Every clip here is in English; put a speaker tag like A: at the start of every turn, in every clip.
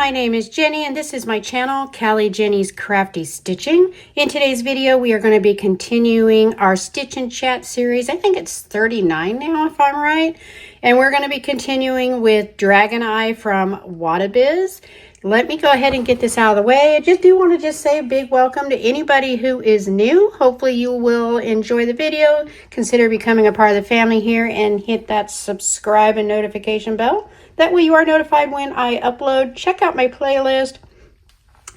A: my name is Jenny and this is my channel, Callie Jenny's Crafty Stitching. In today's video, we are going to be continuing our Stitch and Chat series. I think it's 39 now, if I'm right. And we're going to be continuing with Dragon Eye from Wattobizz. Let me go ahead and get this out of the way. I just do want to just say a big welcome to anybody who is new. Hopefully you will enjoy the video. Consider becoming a part of the family here and hit that subscribe and notification bell. That way you are notified when I upload. Check out my playlist.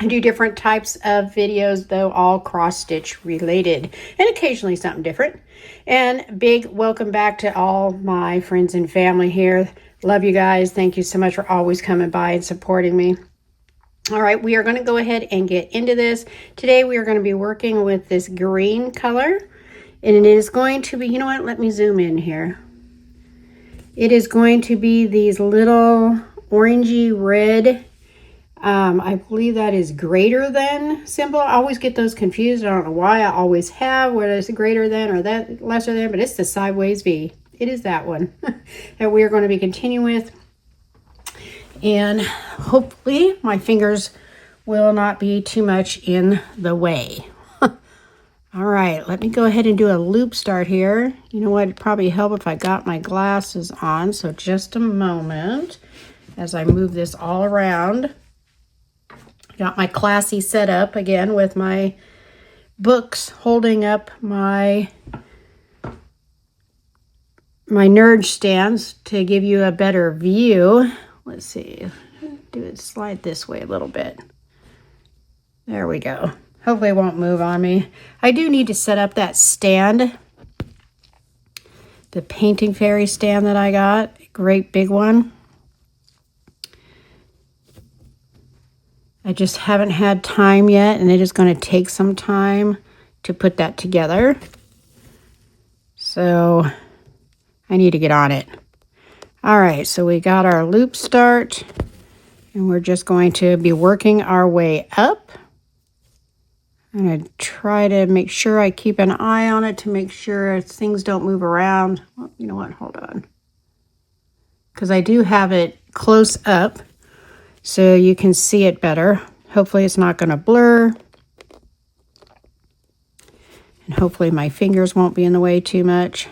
A: I do different types of videos, though all cross-stitch related and occasionally something different. And big welcome back to all my friends and family here. Love you guys. Thank you so much for always coming by and supporting me. All right, we are going to go ahead and get into this. Today we are going to be working with this green color. And it is going to be, you know what, let me zoom in here. It is going to be these little orangey red, I believe that is greater than symbol. I always get those confused. I don't know why. I always have, whether it's greater than or that lesser than, but it's the sideways V. It is that one that we are going to be continuing with. And hopefully my fingers will not be too much in the way. All right, let me go ahead and do a loop start here. You know what, it'd probably help if I got my glasses on. So just a moment as I move this all around. Got my classy setup again with my books holding up my nerd stands to give you a better view. Let's see, do it slide this way a little bit. There we go. Hopefully it won't move on me. I do need to set up that stand, the painting fairy stand that I got, great big one. I just haven't had time yet, and it is going to take some time to put that together. So I need to get on it. All right, so we got our loop start, and we're just going to be working our way up. I'm going to try to make sure I keep an eye on it to make sure things don't move around. Well, you know what? Hold on. Because I do have it close up so you can see it better. Hopefully it's not going to blur. And hopefully my fingers won't be in the way too much.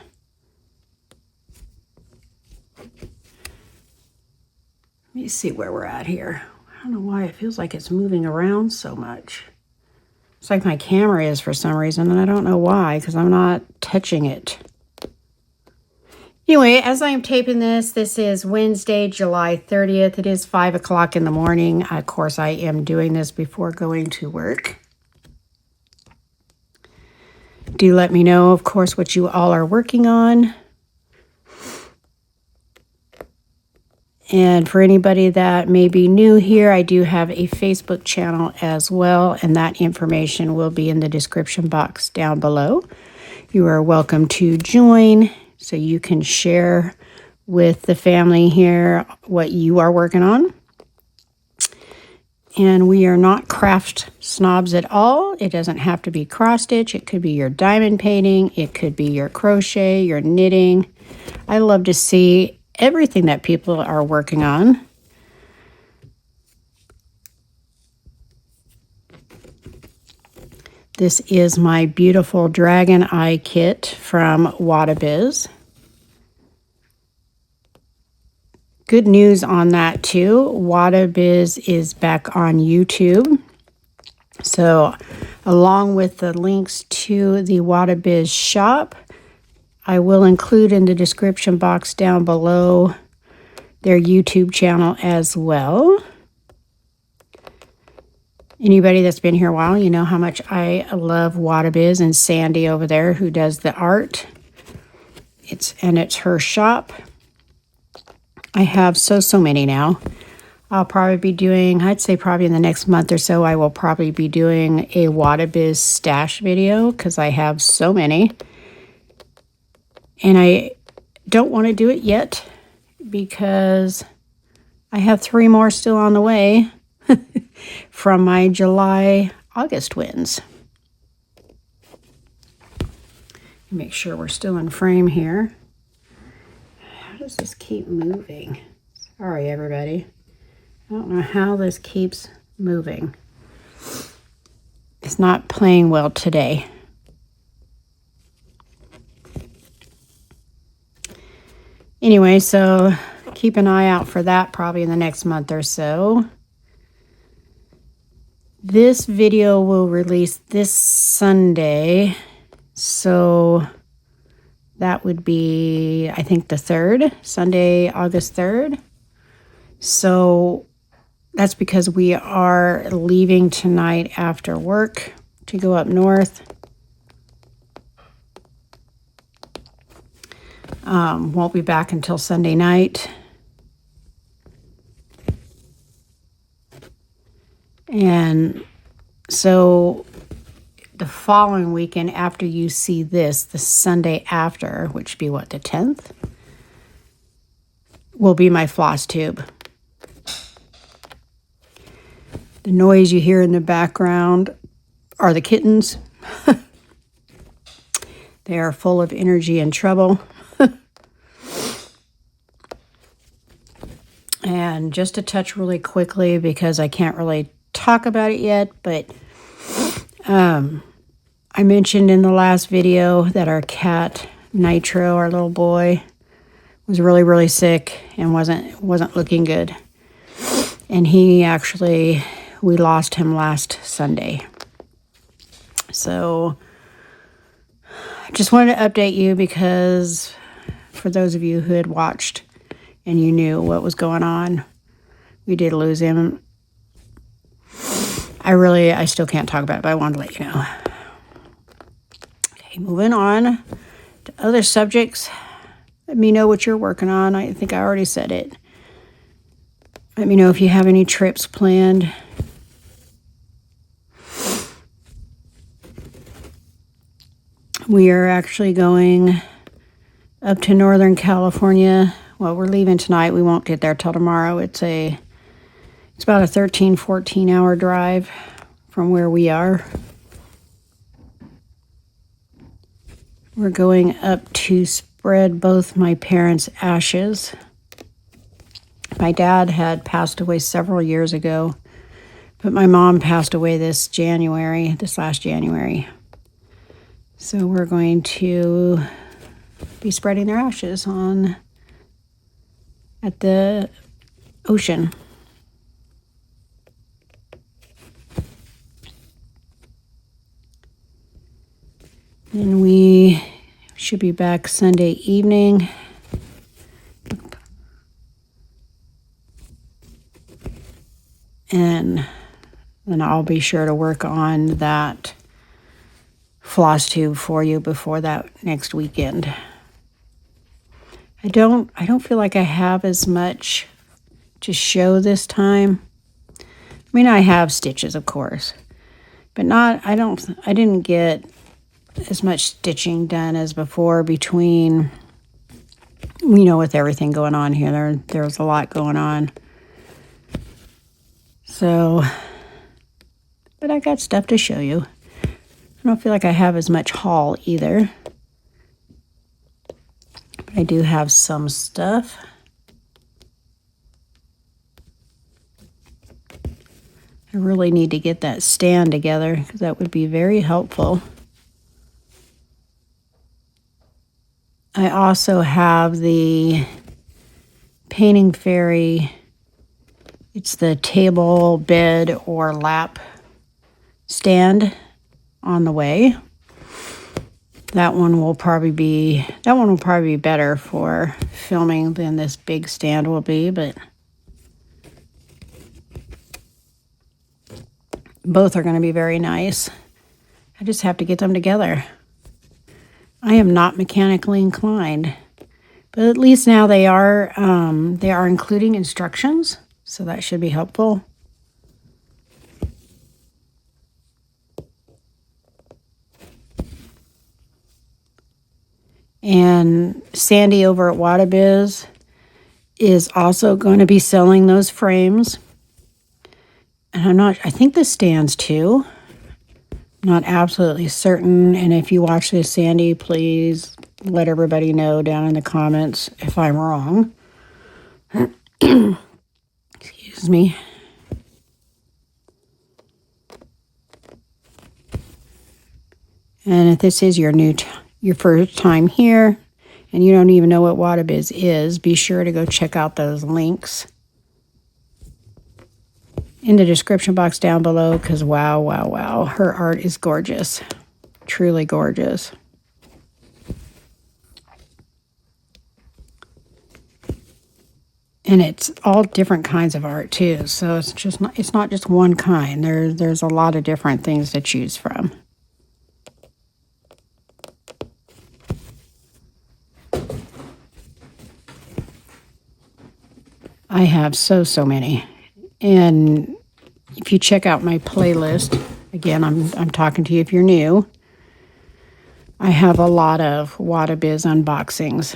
A: Let me see where we're at here. I don't know why it feels like it's moving around so much. It's like my camera is for some reason, and I don't know why, because I'm not touching it. Anyway, as I am taping this, this is Wednesday, July 30th. It is 5 o'clock in the morning. Of course, I am doing this before going to work. Do let me know, of course, what you all are working on. And for anybody that may be new here, I do have a Facebook channel as well, and that information will be in the description box down below. You are welcome to join so you can share with the family here what you are working on. And we are not craft snobs at all. It doesn't have to be cross-stitch. It could be your diamond painting. It could be your crochet, your knitting. I love to see everything that people are working on. This is my beautiful Dragon Eye kit from Wattobizz. Good news on that too. Wattobizz is back on YouTube. So along with the links to the Wattobizz shop, I will include in the description box down below their YouTube channel as well. Anybody that's been here a while, you know how much I love Wattobizz and Sandy over there who does the art. It's her shop. I have so many now. I'll probably be doing, I'd say probably in the next month or so, I will probably be doing a Wattobizz stash video because I have so many. And I don't want to do it yet because I have 3 more still on the way from my July-August wins. Make sure we're still in frame here. How does this keep moving? Sorry, everybody. I don't know how this keeps moving. It's not playing well today. Anyway, so keep an eye out for that probably in the next month or so. This video will release this Sunday, so that would be, I think, the 3rd, Sunday, August 3rd. So that's because we are leaving tonight after work to go up north. Won't be back until Sunday night. And so the following weekend after you see this, the Sunday after, which would be what, the 10th, will be my floss tube. The noise you hear in the background are the kittens. They are full of energy and trouble. And just to touch really quickly, because I can't really talk about it yet, but I mentioned in the last video that our cat Nitro, our little boy, was really sick and wasn't looking good. And we lost him last Sunday. So I just wanted to update you, because for those of you who had watched and you knew what was going on, we did lose him. I still can't talk about it, but I wanted to let you know. Okay, moving on to other subjects. Let me know what you're working on. I think I already said it. Let me know if you have any trips planned. We are actually going up to Northern California. Well, we're leaving tonight. We won't get there till tomorrow. It's about a 13, 14-hour drive from where we are. We're going up to spread both my parents' ashes. My dad had passed away several years ago, but my mom passed away this last January. So we're going to be spreading their ashes at the ocean. And we should be back Sunday evening. And then I'll be sure to work on that floss tube for you before that next weekend. I don't feel like I have as much to show this time. I mean, I have stitches, of course, but I didn't get as much stitching done as before between, with everything going on here. There's a lot going on. So, but I got stuff to show you. I don't feel like I have as much haul either. But I do have some stuff. I really need to get that stand together, because that would be very helpful. I also have the Painting Fairy. It's the table, bed, or lap stand on the way. That one will probably be better for filming than this big stand will be, but both are going to be very nice. I just have to get them together. I am not mechanically inclined, but at least now they are including instructions, so that should be helpful. And Sandy over at Wattobizz is also going to be selling those frames. And I think the stands too. Not absolutely certain. And if you watch this, Sandy, please let everybody know down in the comments if I'm wrong. Excuse Excuse me. And if this is your first time here, and you don't even know what Wattobizz is, be sure to go check out those links in the description box down below, because wow, wow, wow, her art is gorgeous. Truly gorgeous. And it's all different kinds of art too, so it's not just one kind. There's a lot of different things to choose from. I have so many. And if you check out my playlist, again, I'm talking to you if you're new, I have a lot of Wattobizz unboxings.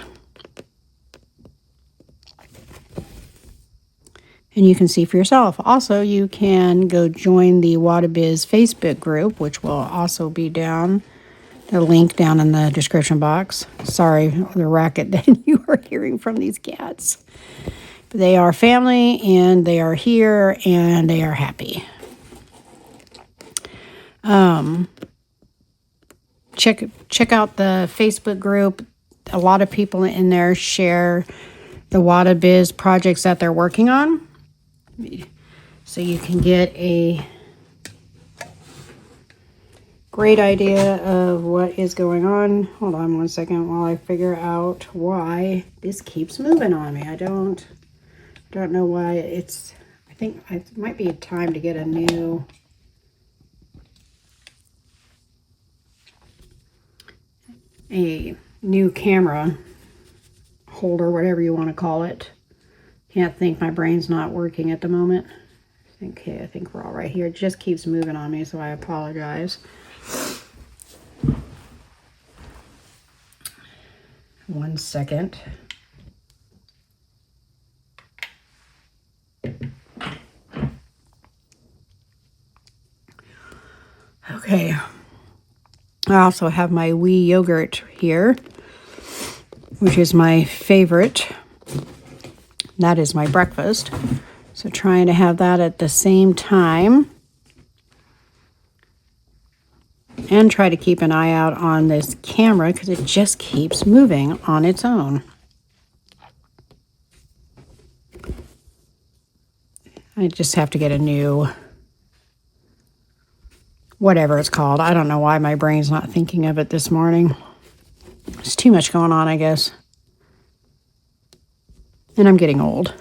A: And you can see for yourself. Also, you can go join the Wattobizz Facebook group, which will also be down, the link down in the description box. Sorry, the racket that you are hearing from these cats. But they are family, and they are here, and they are happy. Check out the Facebook group. A lot of people in there share the Wattobizz projects that they're working on. So you can get a great idea of what is going on. Hold on one second while I figure out why this keeps moving on me. I don't know why it's... I think it might be time to get a new camera holder, whatever you want to call it. Can't think, my brain's not working at the moment. Okay, I think we're all right here. It just keeps moving on me, so I apologize. One second. Okay. I also have my wee yogurt here, which is my favorite. That is my breakfast. So trying to have that at the same time. And try to keep an eye out on this camera because it just keeps moving on its own. I just have to get a new, whatever it's called. I don't know why my brain's not thinking of it this morning. There's too much going on, I guess. And I'm getting old.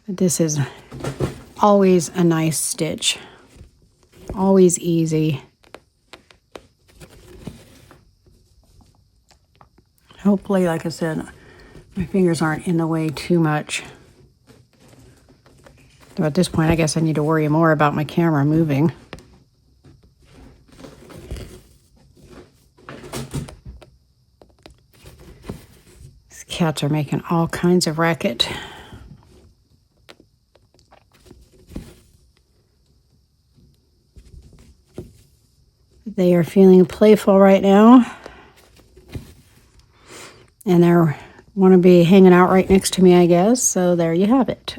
A: This is always a nice stitch. Always easy. Hopefully, like I said, my fingers aren't in the way too much. So at this point, I guess I need to worry more about my camera moving. These cats are making all kinds of racket. They are feeling playful right now. And they want to be hanging out right next to me, I guess. So there you have it.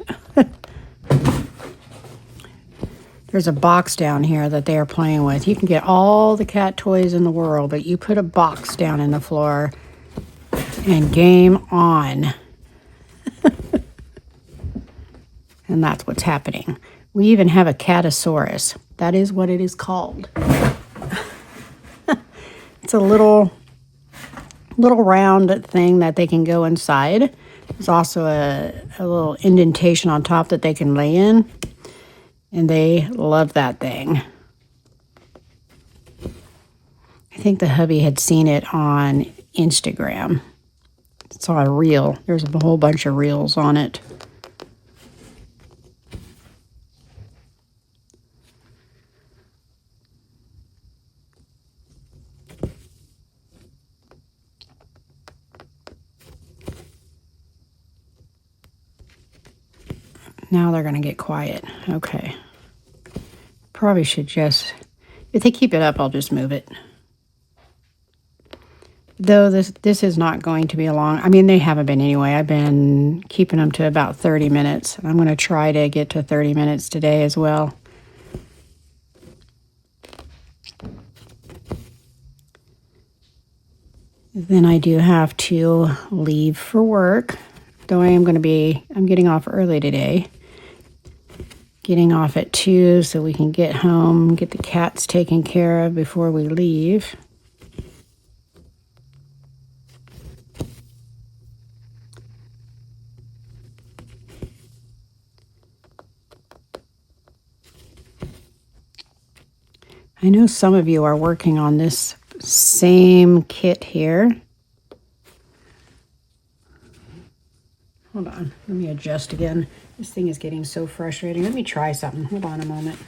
A: There's a box down here that they are playing with. You can get all the cat toys in the world, but you put a box down in the floor and game on. And that's what's happening. We even have a catosaurus. That is what it is called. It's a little round thing that they can go inside. There's also a little indentation on top that they can lay in. And they love that thing. I think the hubby had seen it on Instagram. Saw a reel. There's a whole bunch of reels on it. Now they're going to get quiet. Okay. Probably should just, if they keep it up, I'll just move it. Though this is not going to be a long, I mean, they haven't been anyway. I've been keeping them to about 30 minutes. I'm going to try to get to 30 minutes today as well. Then I do have to leave for work, though I'm getting off early today. Getting off at 2 so we can get home, get the cats taken care of before we leave. I know some of you are working on this same kit here. Hold on, let me adjust again. This thing is getting so frustrating. Let me try something. Hold on a moment.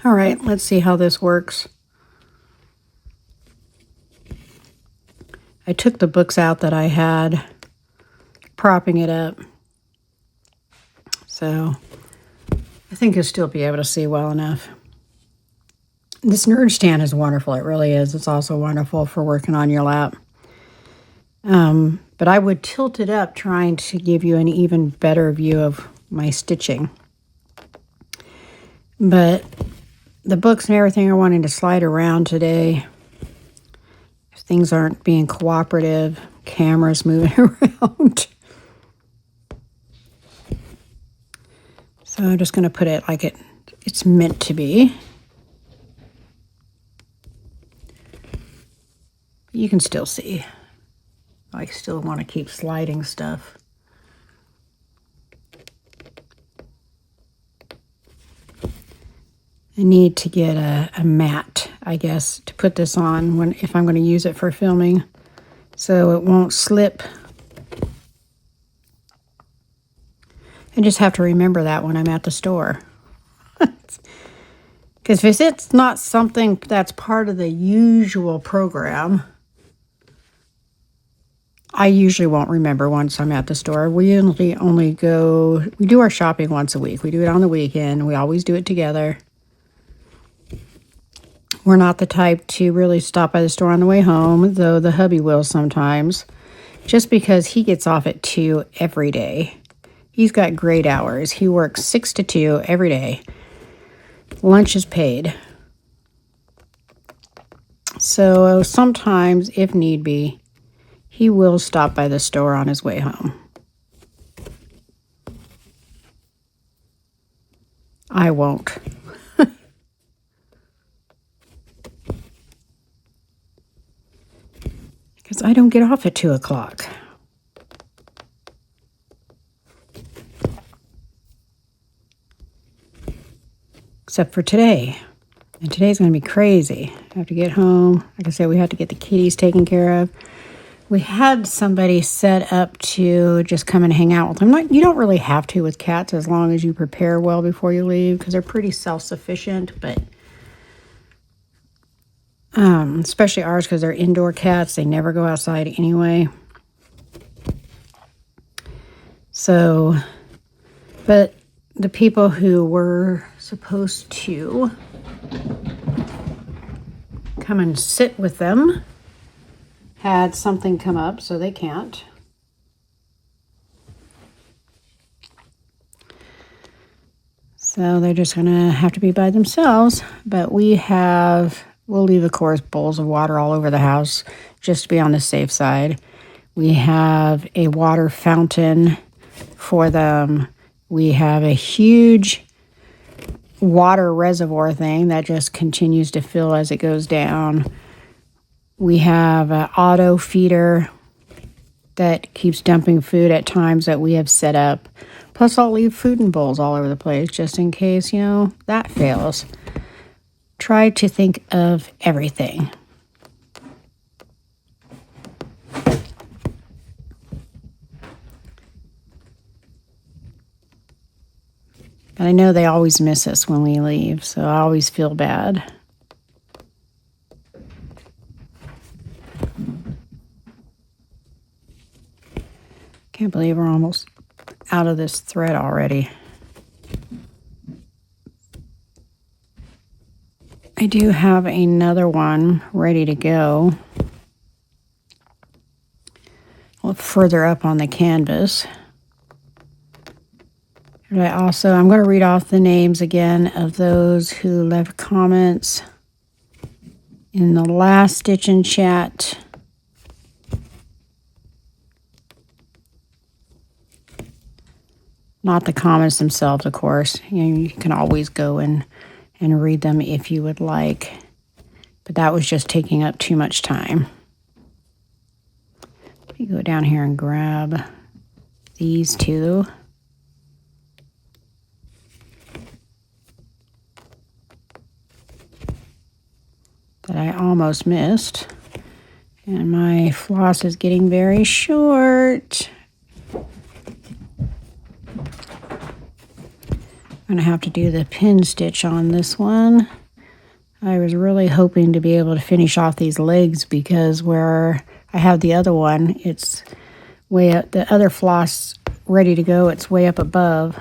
A: All right, let's see how this works. I took the books out that I had, propping it up. So I think you'll still be able to see well enough. This nerd stand is wonderful. It really is. It's also wonderful for working on your lap. But I would tilt it up trying to give you an even better view of my stitching. But the books and everything are wanting to slide around today. If things aren't being cooperative, cameras moving around. So I'm just going to put it like it's meant to be. You can still see. I still want to keep sliding stuff. I need to get a mat, I guess, to put this on if I'm going to use it for filming, so it won't slip. I just have to remember that when I'm at the store. Because if it's not something that's part of the usual program, I usually won't remember once I'm at the store. We usually we do our shopping once a week. We do it on the weekend. We always do it together. We're not the type to really stop by the store on the way home, though the hubby will sometimes, just because he gets off at 2 every day. He's got great hours. He works 6 to 2 every day. Lunch is paid. So sometimes, if need be, he will stop by the store on his way home. I won't. Because I don't get off at 2 o'clock. Except for today. And today's going to be crazy. I have to get home. Like I said, we have to get the kitties taken care of. We had somebody set up to just come and hang out with them. You don't really have to with cats as long as you prepare well before you leave, because they're pretty self-sufficient, but especially ours, because they're indoor cats. They never go outside anyway. So, but the people who were supposed to come and sit with them had something come up, so they can't. So they're just going to have to be by themselves. But we'll leave, of course, bowls of water all over the house just to be on the safe side. We have a water fountain for them. We have a huge water reservoir thing that just continues to fill as it goes down. We have an auto feeder that keeps dumping food at times that we have set up. Plus, I'll leave food in bowls all over the place just in case, you know, that fails. Try to think of everything. But I know they always miss us when we leave, so I always feel bad. Can't believe we're almost out of this thread already. I do have another one ready to go. A little further up on the canvas. And I'm going to read off the names again of those who left comments in the last Stitch and Chat. Not the comments themselves, of course. You can always go and read them if you would like. But that was just taking up too much time. Let me go down here and grab these two. That I almost missed. And my floss is getting very short. I'm going to have to do the pin stitch on this one. I was really hoping to be able to finish off these legs because where I have the other one, it's way up, the other floss ready to go, it's way up above.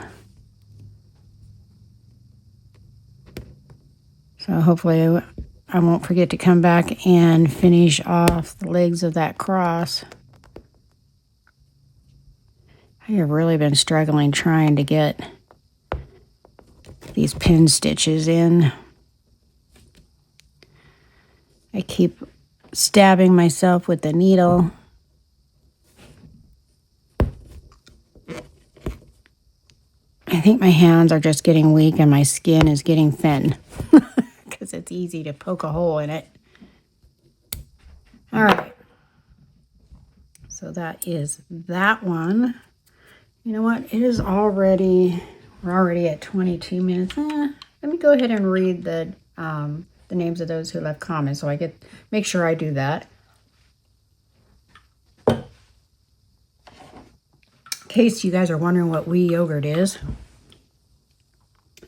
A: So hopefully I won't forget to come back and finish off the legs of that cross. I have really been struggling trying to get these pin stitches in. I keep stabbing myself with the needle. I think my hands are just getting weak and my skin is getting thin because it's easy to poke a hole in it. All right. So that is that one. You know what? It is already, we're already at 22 minutes. Let me go ahead and read the names of those who left comments so I make sure I do that. In case you guys are wondering what wee yogurt is,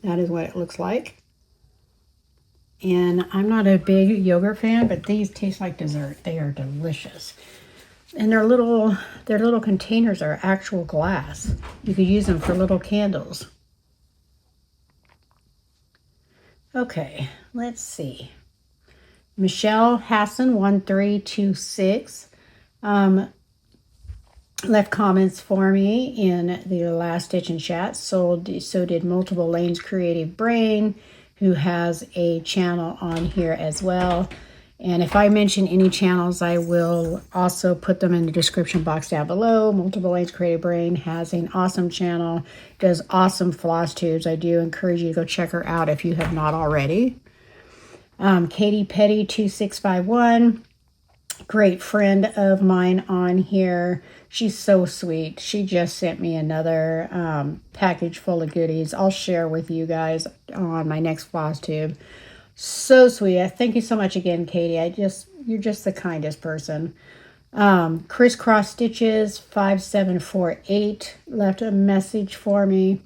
A: that is what it looks like. And I'm not a big yogurt fan, but these taste like dessert. They are delicious. And their little containers are actual glass. You could use them for little candles. Okay, let's see. Michelle Hassan 1326 left comments for me in the last Stitch and Chat. So did Multiple Lanes Creative Brain, who has a channel on here as well. And if I mention any channels, I will also put them in the description box down below. Multiple Lanes Creative Brain has an awesome channel, does awesome floss tubes. I do encourage you to go check her out if you have not already. Katie Petty 2651, great friend of mine on here. She's so sweet. She just sent me another package full of goodies. I'll share with you guys on my next floss tube. So sweet. Thank you so much again, Katie. You're just the kindest person. Crisscross Stitches 5748 left a message for me.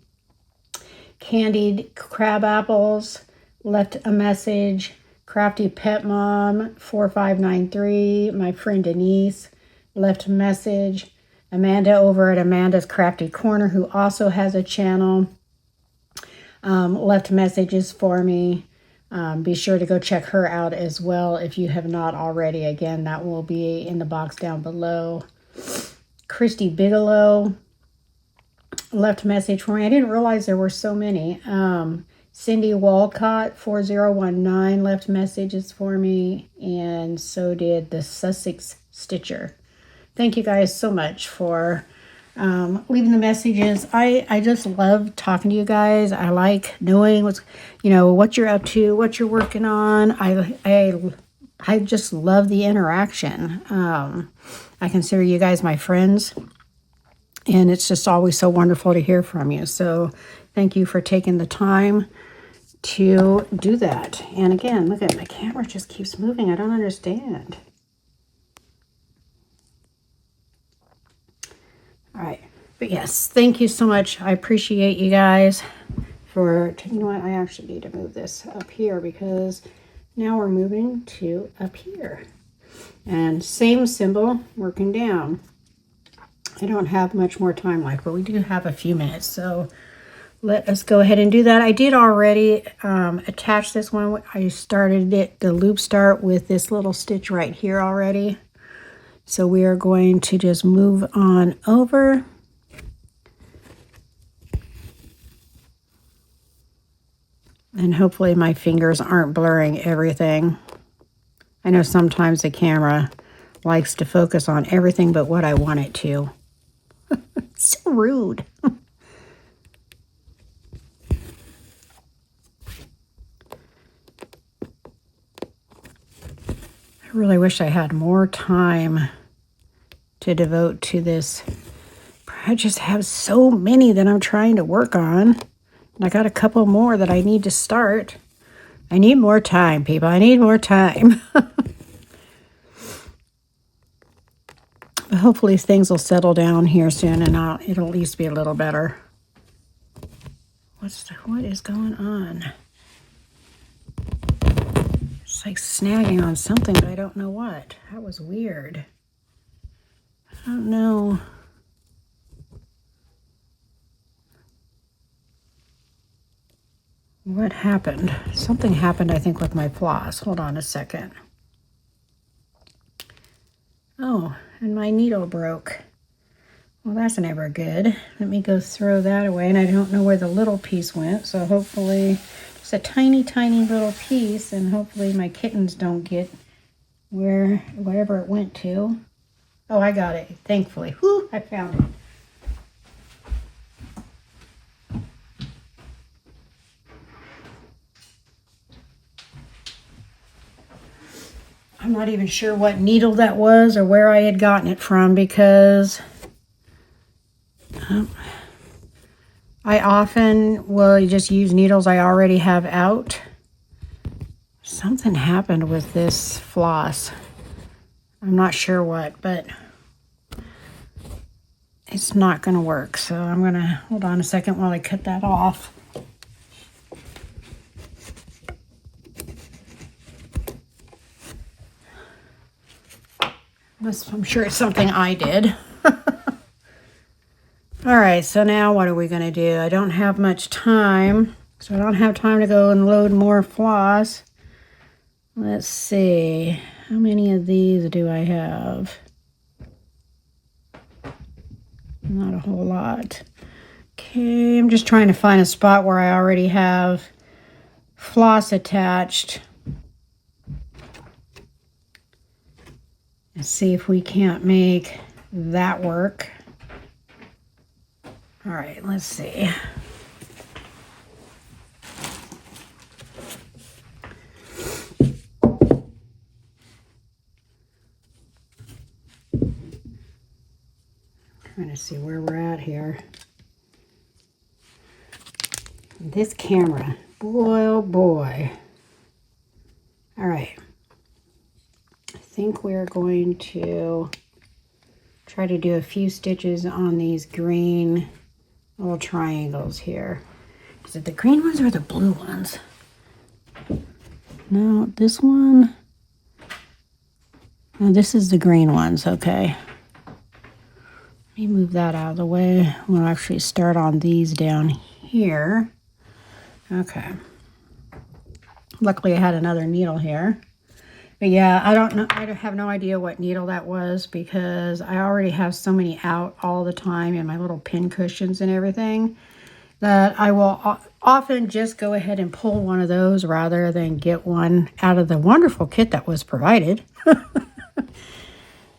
A: Candied Crab Apples left a message. Crafty Pet Mom 4593, my friend Denise, left a message. Amanda over at Amanda's Crafty Corner, who also has a channel, left messages for me. Be sure to go check her out as well if you have not already. Again, that will be in the box down below. Christy Bigelow left a message for me. I didn't realize there were so many. Cindy Walcott 4019 left messages for me, and so did the Sussex Stitcher. Thank you guys so much for leaving the messages. I just love talking to you guys. I like knowing what you're up to, what you're working on. I I just love the interaction. I consider you guys my friends, and it's just always so wonderful to hear from you. So thank you for taking the time to do that. And again, look at my camera just keeps moving. I don't understand. All right. But yes, thank you so much. I appreciate you guys for, you know what, I actually need to move this up here because now we're moving to up here. And same symbol, working down. I don't have much more time left, but we do have a few minutes. So let us go ahead and do that. I did already attach this one. I started it, the loop start, with this little stitch right here already. So we are going to just move on over. And hopefully my fingers aren't blurring everything. I know sometimes the camera likes to focus on everything but what I want it to. So rude. I really wish I had more time to devote to this. I just have so many that I'm trying to work on. And I got a couple more that I need to start. I need more time, people. I need more time. But hopefully things will settle down here soon, and it'll at least be a little better. What is going on? It's like snagging on something, but I don't know what. That was weird. I don't know. What happened? Something happened, I think, with my floss. Hold on a second. Oh, and my needle broke. Well, that's never good. Let me go throw that away. And I don't know where the little piece went. So hopefully it's a tiny, tiny little piece. And hopefully my kittens don't get wherever it went to. Oh, I got it. Thankfully. Whew, I found it. I'm not even sure what needle that was or where I had gotten it from, because I often will just use needles I already have out. Something happened with this floss. I'm not sure what, but it's not going to work. So I'm going to hold on a second while I cut that off. I'm sure it's something I did. All right, so now what are we going to do? I don't have much time, so I don't have time to go and load more floss. Let's see. How many of these do I have? Not a whole lot. Okay, I'm just trying to find a spot where I already have floss attached. Let's see if we can't make that work. All right, let's see. Trying to see where we're at here. This camera, boy, oh boy. All right. I think we're going to try to do a few stitches on these green little triangles here. Is it the green ones or the blue ones? No, this one. No, this is the green ones, okay. Let me move that out of the way. We'll actually start on these down here. Okay. Luckily I had another needle here. But yeah, I don't know. I have no idea what needle that was, because I already have so many out all the time in my little pin cushions and everything, that I will often just go ahead and pull one of those rather than get one out of the wonderful kit that was provided.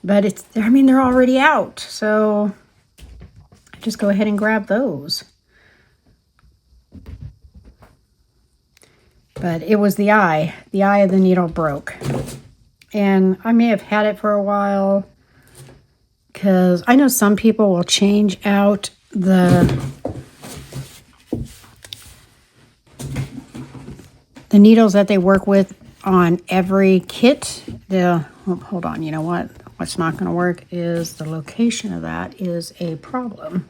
A: But I mean, they're already out. So I just go ahead and grab those. But it was the eye. The eye of the needle broke. and I may have had it for a while because I know some people will change out the needles that they work with on every kit. Hold on, you know what? What's not going to work is the location of that is a problem.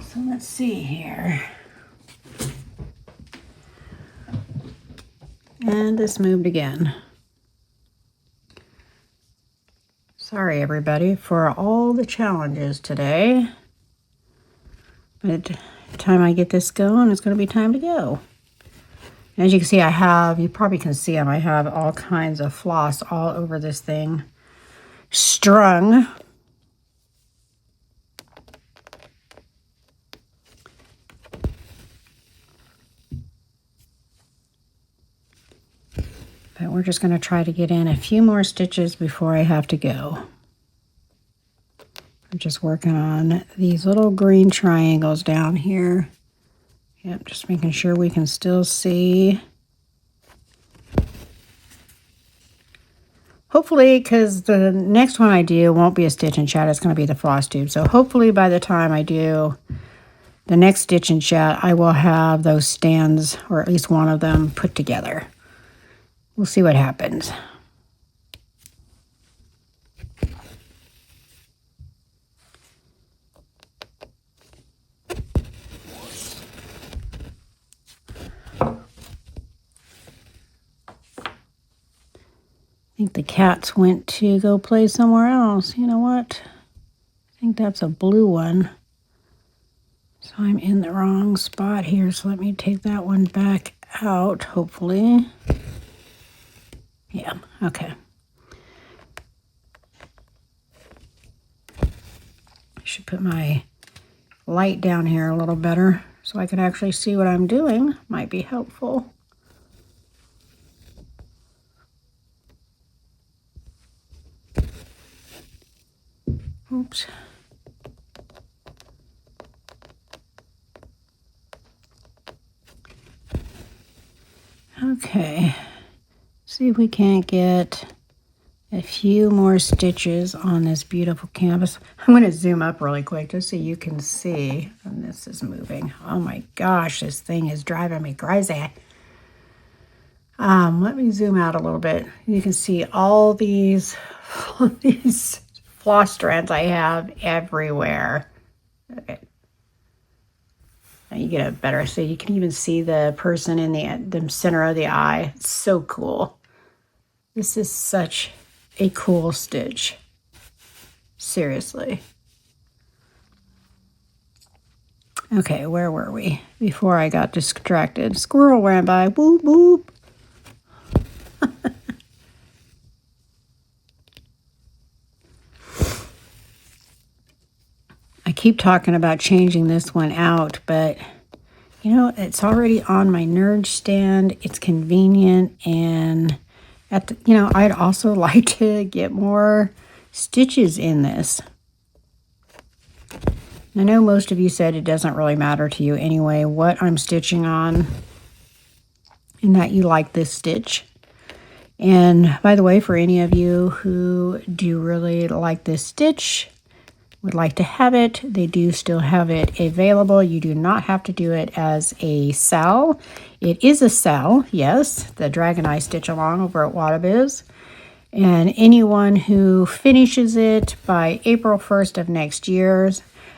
A: So let's see here. And this moved again. Sorry, everybody, for all the challenges today. But by the time I get this going, it's going to be time to go. As you can see, you probably can see them, I have all kinds of floss all over this thing, strung. But we're just going to try to get in a few more stitches before I have to go. I'm just working on these little green triangles down here. Yep, just making sure we can still see. Hopefully, because the next one I do won't be a stitch and chat, it's going to be the floss tube. So hopefully by the time I do the next stitch and chat, I will have those stands, or at least one of them, put together. We'll see what happens. I think the cats went to go play somewhere else. You know what? I think that's a blue one. So I'm in the wrong spot here. So let me take that one back out, hopefully. Yeah, okay. I should put my light down here a little better so I can actually see what I'm doing. Might be helpful. Oops. Okay. See if we can't get a few more stitches on this beautiful canvas. I'm going to zoom up really quick just so you can see. And this is moving. Oh my gosh, this thing is driving me crazy. Let me zoom out a little bit. You can see all these floss strands I have everywhere. Okay. Now you get a better, so you can even see the person in the center of the eye. It's so cool. This is such a cool stitch. Seriously. Okay, where were we before I got distracted? Squirrel ran by. Boop, boop. I keep talking about changing this one out, but you know, it's already on my nerd stand. It's convenient, and I'd also like to get more stitches in this. I know most of you said it doesn't really matter to you anyway what I'm stitching on, and that you like this stitch. And by the way, for any of you who do really like this stitch, would like to have it, they do still have it available. You do not have to do it as a sal. It is a sal, yes, the Dragon Eye Stitch Along over at Wattobizz. And anyone who finishes it by April 1st of next year,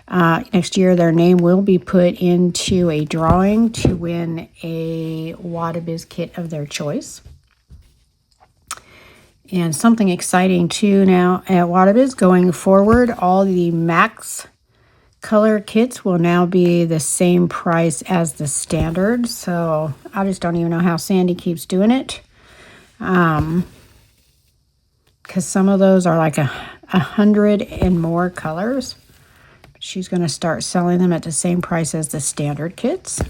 A: their name will be put into a drawing to win a Wattobizz kit of their choice. And something exciting too now at Wattobizz, going forward, all the max color kits will now be the same price as the standard. So I just don't even know how Sandy keeps doing it. Because some of those are like 100 and more colors. She's going to start selling them at the same price as the standard kits.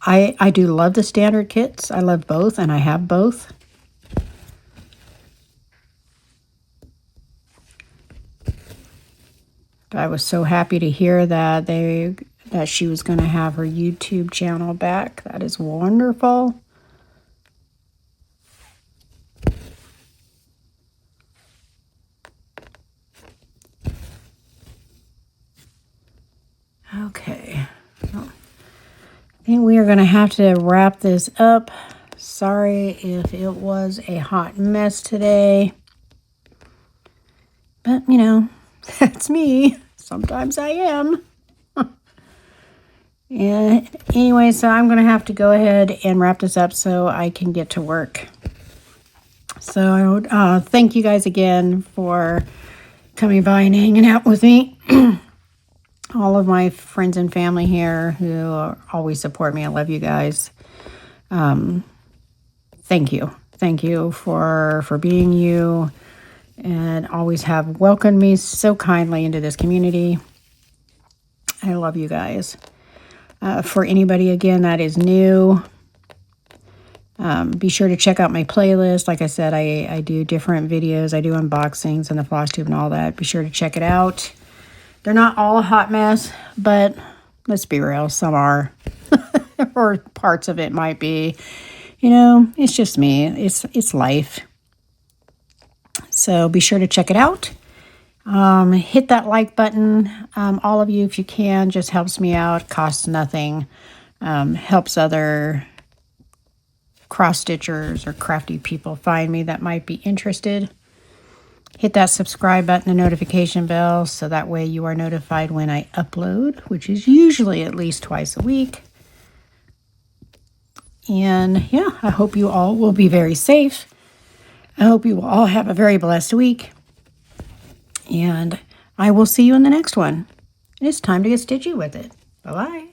A: I do love the standard kits. I love both, and I have both. I was so happy to hear that she was going to have her YouTube channel back. That is wonderful. think we are going to have to wrap this up. Sorry if it was a hot mess today. But, you know, that's me. Sometimes I am. Yeah. Anyway, so I'm going to have to go ahead and wrap this up so I can get to work. So thank you guys again for coming by and hanging out with me. All of my friends and family here who always support me. I love you guys. Thank you. Thank you for being you and always have welcomed me so kindly into this community. I love you guys. For anybody, again, that is new, be sure to check out my playlist. Like I said, I do different videos. I do unboxings and the floss tube and all that. Be sure to check it out. They're not all a hot mess, but let's be real, some are. Or parts of it might be. You know, it's just me. It's life. So be sure to check it out. Hit that like button. All of you, if you can, just helps me out. Costs nothing. Helps other cross-stitchers or crafty people find me that might be interested. Hit that subscribe button and notification bell so that way you are notified when I upload, which is usually at least twice a week. And yeah, I hope you all will be very safe. I hope you will all have a very blessed week. And I will see you in the next one. It's time to get stitchy with it. Bye-bye.